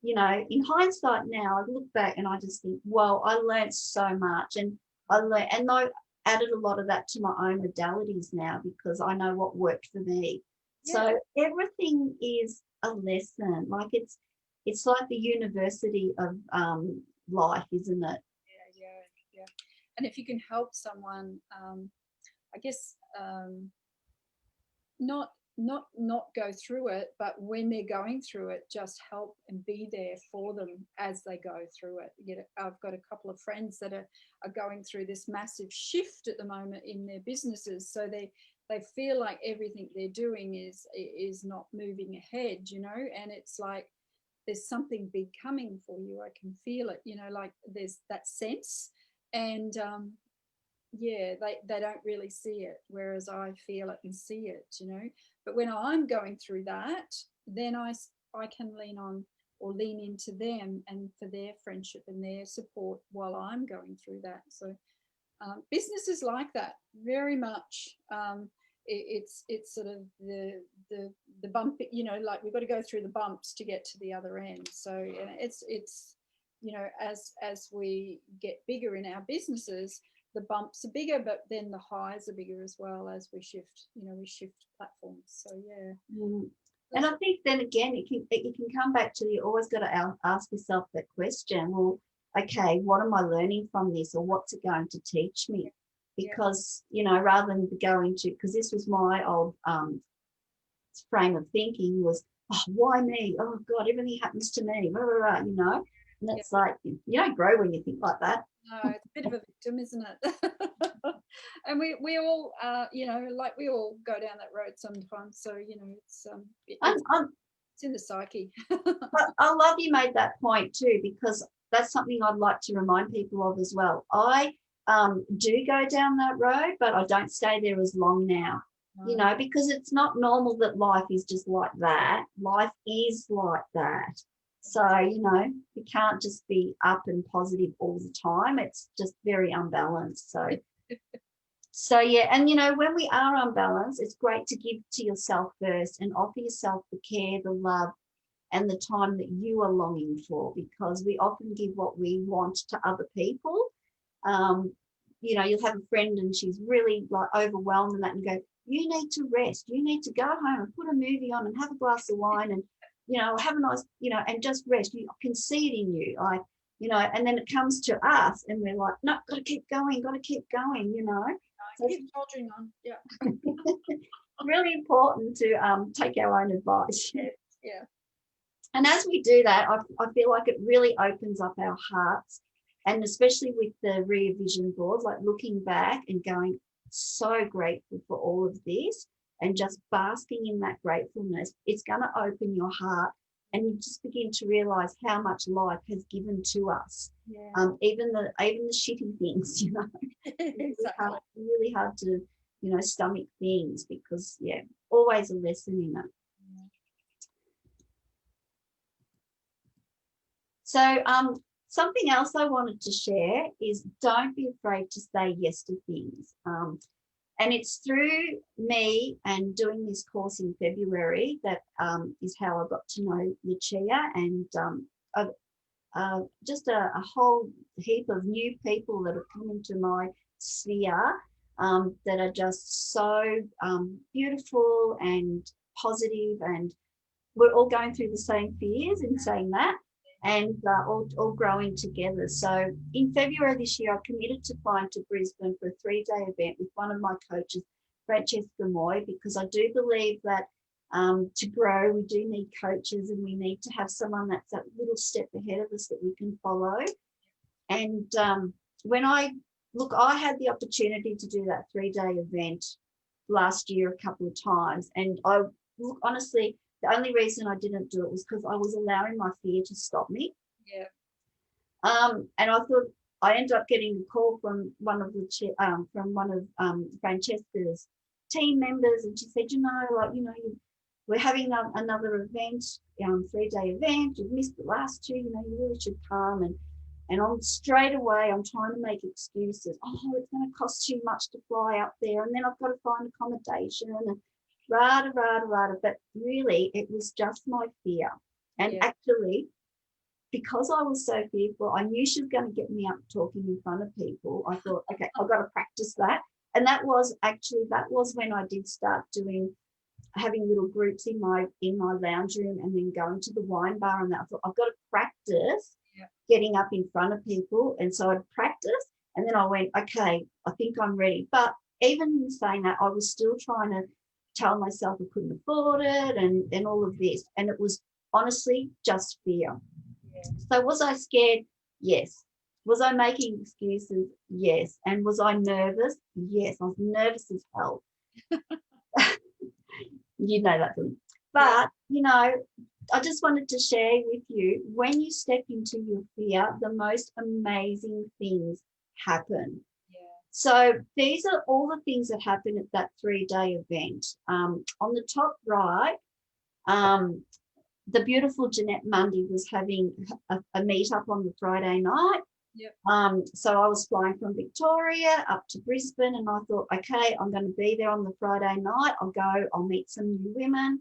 B: in hindsight now, I look back and I just think, well, I learned so much, and I added a lot of that to my own modalities now because I know what worked for me. Yeah. So everything is a lesson. Like it's like the university of life, isn't it?
A: Yeah. And if you can help someone, I guess not go through it, but when they're going through it, just help and be there for them as they go through it. I've got a couple of friends that are going through this massive shift at the moment in their businesses, so they feel like everything they're doing is not moving ahead, and it's like there's something big coming for you. I can feel it, like there's that sense, and yeah, they don't really see it, whereas I feel it and see it, but when I'm going through that, then I can lean on or lean into them and for their friendship and their support while I'm going through that. So business is like that very much. It's sort of the bump, like we've got to go through the bumps to get to the other end. So it's as we get bigger in our businesses, the bumps are bigger, but then the highs are bigger as well as we shift platforms. So yeah.
B: And I think then again it can come back to, you always got to ask yourself that question, well, okay, what am I learning from this, or what's it going to teach me? Because rather than going to, because this was my old frame of thinking was, oh, why me? Oh God, everything happens to me, blah, blah, blah, and it's like you don't grow when you think like that.
A: No, it's a bit of a victim, isn't it? And we all like we all go down that road sometimes, so it's in the psyche.
B: I love you made that point too, because that's something I'd like to remind people of as well. I do go down that road, but I don't stay there as long now, because it's not normal that life is just like that. Life is like that. So, you can't just be up and positive all the time. It's just very unbalanced. So yeah, and when we are unbalanced, it's great to give to yourself first and offer yourself the care, the love, and the time that you are longing for, because we often give what we want to other people. You'll have a friend and she's really like overwhelmed and that, and you go, you need to rest. You need to go home and put a movie on and have a glass of wine and have a nice, and just rest. You can see it in you, like, and then it comes to us and we're like, no, got to keep going.
A: So keep soldiering on. Yeah.
B: Really important to take our own advice.
A: Yeah.
B: And as we do that, I feel like it really opens up our hearts, and especially with the Rear Vision boards, like looking back and going, so grateful for all of this, and just basking in that gratefulness, it's going to open your heart, and you just begin to realize how much life has given to us.
A: Yeah.
B: Even the shitty things,
A: Exactly.
B: Really hard to stomach things, because always a lesson in it. So something else I wanted to share is, don't be afraid to say yes to things. And it's through me and doing this course in February that is how I got to know Lucia, and just a whole heap of new people that have come into my sphere that are just so beautiful and positive, and we're all going through the same fears in saying that, and all growing together. So in February this year, I committed to flying to Brisbane for a 3-day event with one of my coaches, Francesca Moy, because I do believe that to grow, we do need coaches, and we need to have someone that's that little step ahead of us that we can follow. And when I had the opportunity to do that 3-day event last year a couple of times, and honestly, the only reason I didn't do it was because I was allowing my fear to stop me.
A: Yeah.
B: And I thought, I ended up getting a call from one of Francesca's team members, and she said, we're having another event, 3-day event. You've missed it last year. You really should come. And I'm straight away, I'm trying to make excuses. Oh, it's going to cost too much to fly up there, and then I've got to find accommodation and rada. But really, it was just my fear. And actually, because I was so fearful, I knew she was going to get me up talking in front of people. I thought, okay, I've got to practice that. And that was when I did start having little groups in my lounge room, and then going to the wine bar, and that I thought, I've got to practice getting up in front of people. And so I'd practice, and then I went, okay, I think I'm ready. But even in saying that, I was still trying to tell myself I couldn't afford it, and all of this. And it was honestly just fear. Yeah. So was I scared? Yes. Was I making excuses? Yes. And was I nervous? Yes. I was nervous as hell. You know that feeling. But, I just wanted to share with you, when you step into your fear, the most amazing things happen. Yeah. So these are all the things that happen at that 3-day event. On the top right, the beautiful Jeanette Mundy was having a meet-up on the Friday night. Yep. So I was flying from Victoria up to Brisbane, and I thought, okay, I'm going to be there on the Friday night. I'll meet some new women.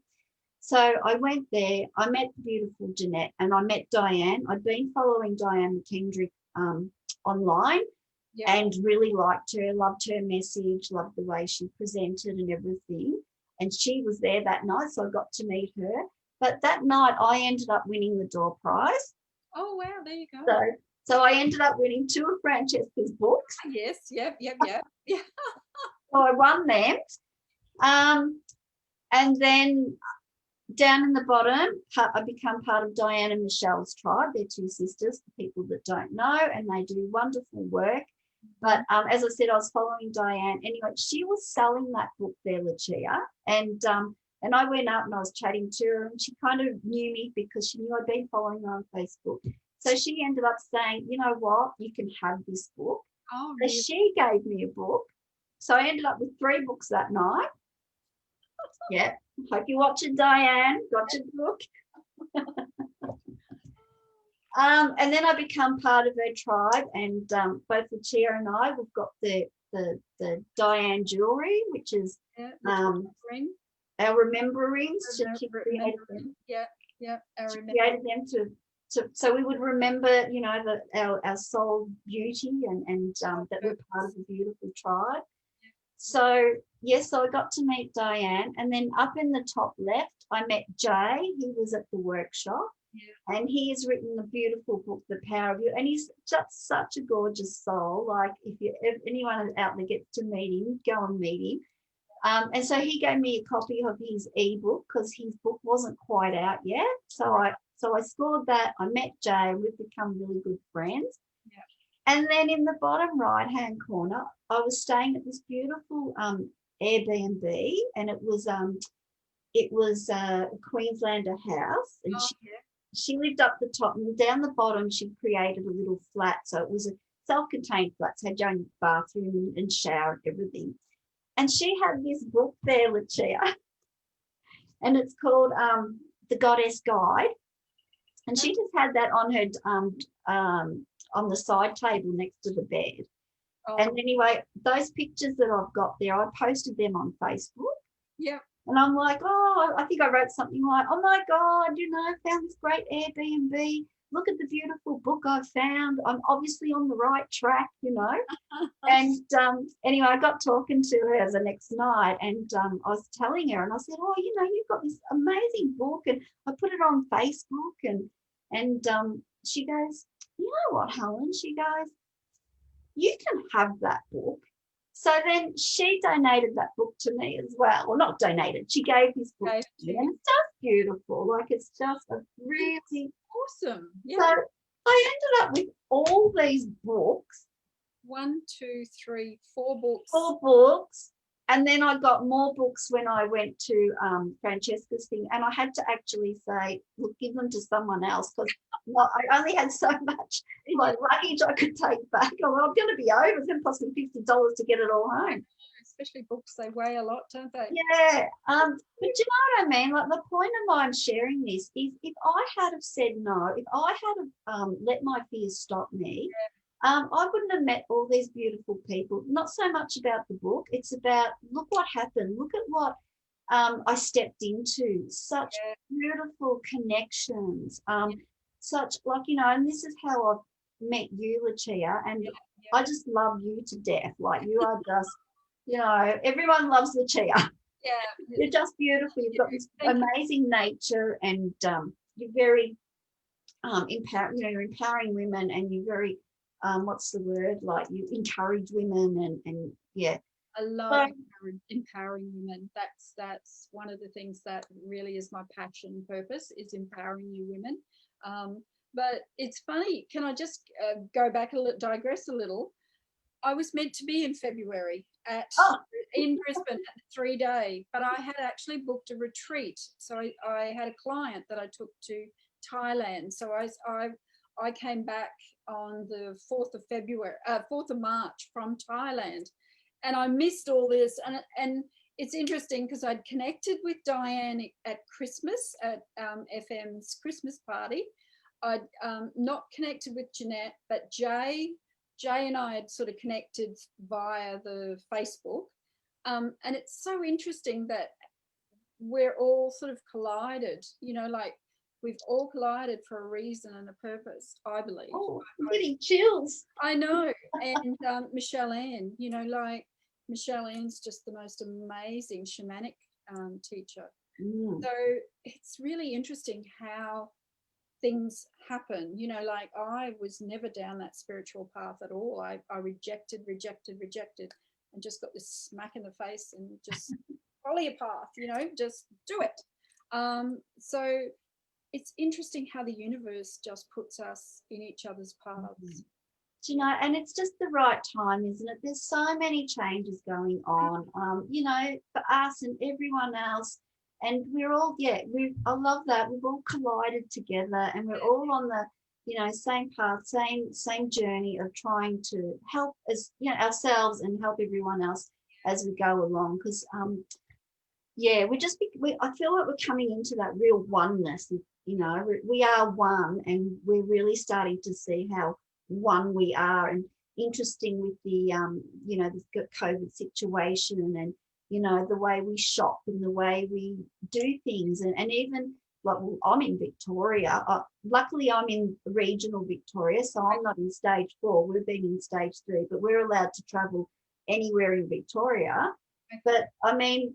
B: So I went there. I met the beautiful Jeanette, and I met Diane. I'd been following Diane McKendrick online. Yep. And really liked her, loved her message, loved the way she presented and everything. And she was there that night, so I got to meet her. But that night I ended up winning the door prize.
A: Oh, wow, there you go.
B: So I ended up winning 2 of Francesca's books.
A: Yes, yep.
B: So I won them. And then down in the bottom, I become part of Diane and Michelle's tribe. They're 2 sisters, for people that don't know, and they do wonderful work. But as I said, I was following Diane. Anyway, she was selling that book there, Lucia, and I went up and I was chatting to her, and she kind of knew me because she knew I'd been following her on Facebook. So she ended up saying, you know what, you can have this book.
A: Oh,
B: really? So she gave me a book. So I ended up with 3 books that night. Yeah. Hope you're watching, Diane. Got your book. And then I become part of her tribe, and both Lucia and I, we've got the Diane jewelry, which is our rememberings. She created them.
A: Yeah.
B: She created them so we would remember, our soul beauty and that we're part of a beautiful tribe. So, yes, so I got to meet Diane, and then up in the top left, I met Jay. He was at the workshop, and he has written a beautiful book, The Power of You, and he's just such a gorgeous soul. Like, if anyone out there gets to meet him, go and meet him. And so he gave me a copy of his ebook because his book wasn't quite out yet. So I scored that. I met Jay, and we've become really good friends. Yeah. And then in the bottom right-hand corner, I was staying at this beautiful Airbnb, and it was a Queenslander house, and she lived up the top, and down the bottom she created a little flat. So it was a self-contained flat, so had your own bathroom and shower and everything. And she had this book there, Lucia, and it's called The Goddess Guide. And she just had that on her on the side table next to the bed. And
A: Oh,
B: anyway, those pictures that I've got there, I posted them on Facebook.
A: yeah.
B: And I'm like, oh, I think I wrote something like, oh my God, I found this great Airbnb. Look at the beautiful book I've found. I'm obviously on the right track. And anyway, I got talking to her the next night, and I was telling her, and I said, oh, you've got this amazing book, and I put it on Facebook, and she goes, you know what, Helen? She goes, you can have that book. So then she donated that book to me as well. Well, not donated, she gave this book
A: Okay,
B: to me, and it's just beautiful. Like, it's just a
A: it's
B: really,
A: awesome.
B: so
A: Yeah.
B: I ended up with all these books,
A: One, two, three, four books.
B: 4 books. And then I got more books when I went to Francesca's thing, and I had to actually say, look, give them to someone else, because I only had so much like luggage I could take back. I'm going to be over. It's going to cost me $50 to get it all home.
A: Especially books, they weigh a lot, don't they?
B: Yeah. But do you know what I mean? Like, the point of why I'm sharing this is, if I had have said no, if I had have let my fears stop me, I wouldn't have met all these beautiful people. Not so much about the book. It's about, look what happened. Look at what I stepped into. Such
A: Yeah,
B: beautiful connections.
A: yeah,
B: Such, like, and this is how I've met you, Lucia, and
A: yeah,
B: I just love you to death. Like, you are just, everyone loves Lucia.
A: yeah.
B: You're just beautiful. You've got this
A: Thank you.
B: amazing nature, and you're very you're empowering women, and you're very, what's the word? Like, you encourage women, and yeah.
A: I love
B: So,
A: empowering women. That's one of the things that really is my passion purpose, is empowering you women. Um, but it's funny. Can I just go back a little, digress a little? I was meant to be in February
B: oh,
A: in Brisbane at the 3-day, but I had actually booked a retreat. So I had a client that I took to Thailand. So I came back on the 4th of February, 4th of March from Thailand, and I missed all this. And it's interesting because I'd connected with Diane at Christmas at FM's Christmas party. I'd not connected with Jeanette, but Jay and I had sort of connected via the Facebook. And it's so interesting that we're all sort of collided, like we've all collided for a reason and a purpose, I believe.
B: I'm getting chills.
A: I know. And Michelle Ann, like Michelle Ann's just the most amazing shamanic teacher. So it's really interesting how things happen, like I was never down that spiritual path at all. I rejected, and just got this smack in the face and just follow your path, just do it. So it's interesting how the universe just puts us in each other's paths.
B: And it's just the right time, isn't it? There's so many changes going on, for us and everyone else. And we're all, I love that. We've all collided together, and we're all on the, same path, same journey of trying to help us, ourselves, and help everyone else as we go along. Because, I feel like we're coming into that real oneness. We are one, and we're really starting to see how one we are. And interesting with the the COVID situation, and the way we shop and the way we do things, and even like, well, I'm in Victoria. Luckily I'm in regional Victoria, so I'm not in stage 4. We've been in stage 3, but we're allowed to travel anywhere in Victoria. But I mean,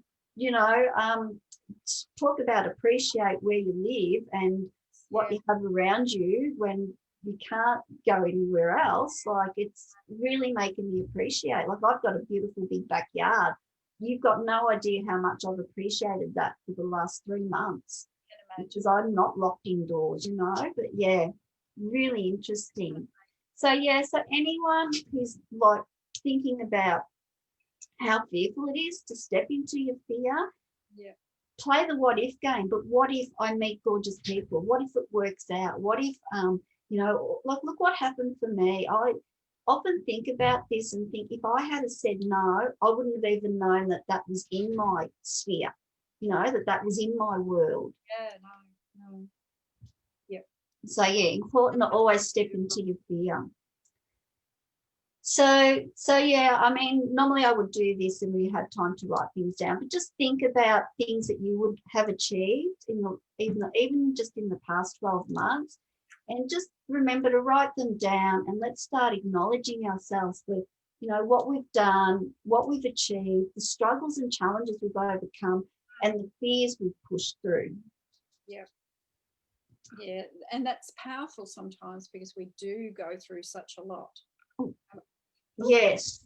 B: talk about appreciate where you live and what you have around you when you can't go anywhere else. Like, it's really making me appreciate. Like, I've got a beautiful big backyard. You've got no idea how much I've appreciated that for the last 3 months, because I'm not locked indoors, But yeah, really interesting. So anyone who's like thinking about how fearful it is to step into your fear, play the what if game. But what if I meet gorgeous people? What if it works out? What if look what happened for me. I often think about this and think, if I had said no, I wouldn't have even known that was in my sphere, that was in my world.
A: No. Yeah.
B: So important to always step into your fear. So yeah, I mean, normally I would do this and we have time to write things down, but just think about things that you would have achieved in the even just in the past 12 months, and just remember to write them down, and let's start acknowledging ourselves with, what we've done, what we've achieved, the struggles and challenges we've overcome, and the fears we've pushed through.
A: Yeah. Yeah, and that's powerful sometimes because we do go through such a lot.
B: Yes,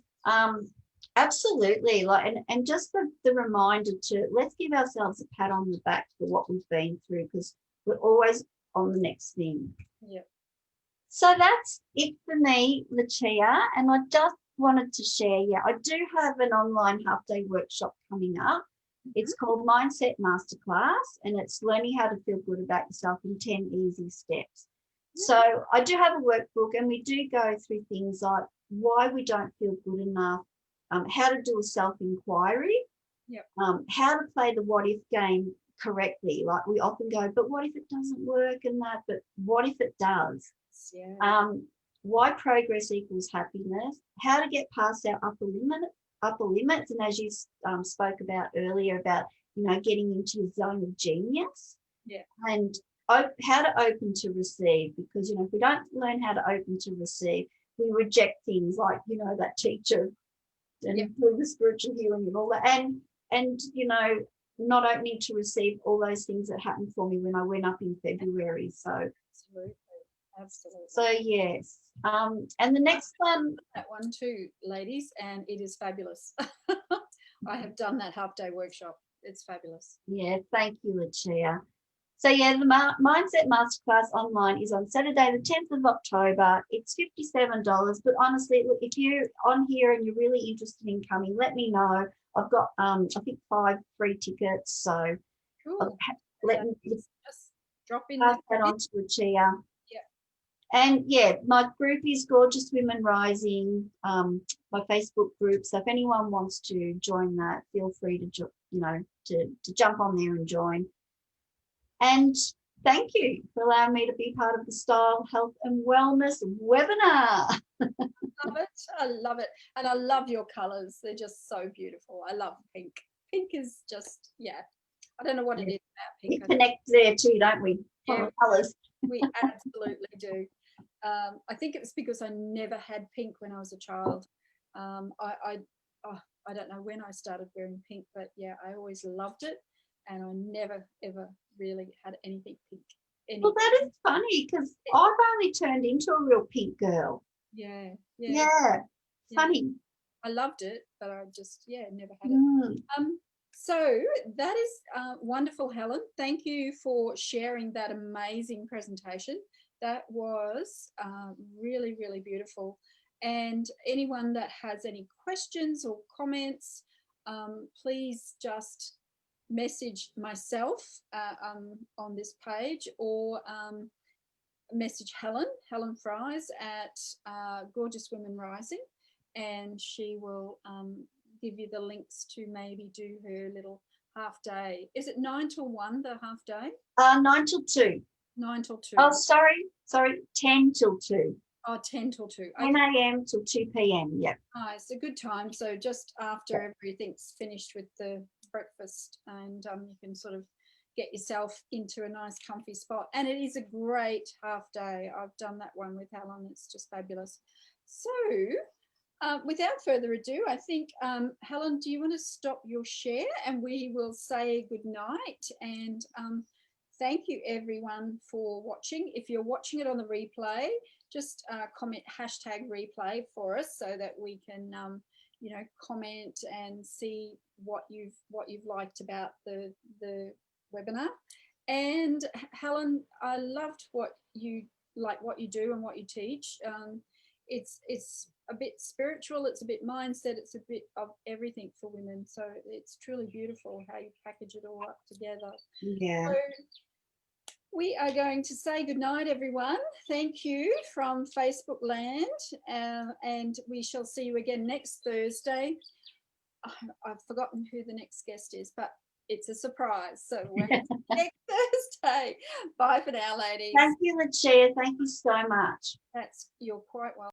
B: absolutely. Like, and just the reminder to let's give ourselves a pat on the back for what we've been through, because we're always on the next thing.
A: Yeah.
B: So that's it for me, Lucia. And I just wanted to share, I do have an online half-day workshop coming up. It's called Mindset Masterclass, and it's learning how to feel good about yourself in 10 easy steps. So I do have a workbook, and we do go through things like why we don't feel good enough, how to do a self-inquiry, how to play the what if game correctly. Like, we often go, but what if it doesn't work and that, but what if it does?
A: Yeah.
B: Why progress equals happiness, how to get past our upper limits, and as you spoke about earlier about, getting into your zone of genius.
A: Yeah.
B: And how to open to receive, because, if we don't learn how to open to receive, we reject things like, that teacher and through the spiritual healing and all that. And not opening to receive all those things that happened for me when I went up in February. So
A: Absolutely.
B: So yes. And the next one.
A: That one too, ladies, and it is fabulous. I have done that half-day workshop. It's fabulous.
B: Yeah, thank you, Lucia. So yeah, the Mindset Masterclass online is on Saturday, the 10th of October. It's $57. But honestly, look, if you're on here and you're really interested in coming, let me know. I've got, I think, 5 free tickets. So
A: cool.
B: Let me
A: just drop in
B: pass that on to Lucia.
A: Yeah.
B: And my group is Gorgeous Women Rising, my Facebook group. So if anyone wants to join that, feel free to to jump on there and join. And thank you for allowing me to be part of the Style, Health and Wellness webinar.
A: I love it. And I love your colours. They're just so beautiful. I love pink. Pink is just, I don't know what it is about pink.
B: We connect there too, don't we?
A: Yeah,
B: colours.
A: We absolutely do. I think it's because I never had pink when I was a child. I don't know when I started wearing pink, but I always loved it, and I never ever really had anything pink.
B: Well, that is funny because I've only turned into a real pink girl.
A: Yeah.
B: Funny.
A: I loved it, but I just never had it. So that is wonderful, Helen. Thank you for sharing that amazing presentation. That was really, really beautiful. And anyone that has any questions or comments, please just message myself on this page, or message Helen Fries at Gorgeous Women Rising, and she will give you the links to maybe do her little half day. Is it 9 till 1, the half day?
B: 9 till 2.
A: 9 till 2.
B: Oh, sorry, 10 till 2.
A: Oh, 10 till 2.
B: 10 a.m. till 2 p.m. Yep.
A: It's a good time. So just after everything's finished with the breakfast, and you can sort of get yourself into a nice comfy spot. And it is a great half day. I've done that one with Helen. It's just fabulous. So without further ado, I think, Helen, do you want to stop your share and we will say good night? And thank you, everyone, for watching. If you're watching it on the replay, just comment #replay for us so that we can, comment and see what you've liked about the webinar. And Helen, I loved what you do and what you teach. It's a bit spiritual, it's a bit mindset, it's a bit of everything for women. So it's truly beautiful how you package it all up together.
B: Yeah.
A: So we are going to say goodnight, everyone. Thank you from Facebook land, and we shall see you again next Thursday. I've forgotten who the next guest is, but it's a surprise. So next Thursday. Bye for now, ladies.
B: Thank you, Lucia. Thank you so much.
A: You're quite welcome.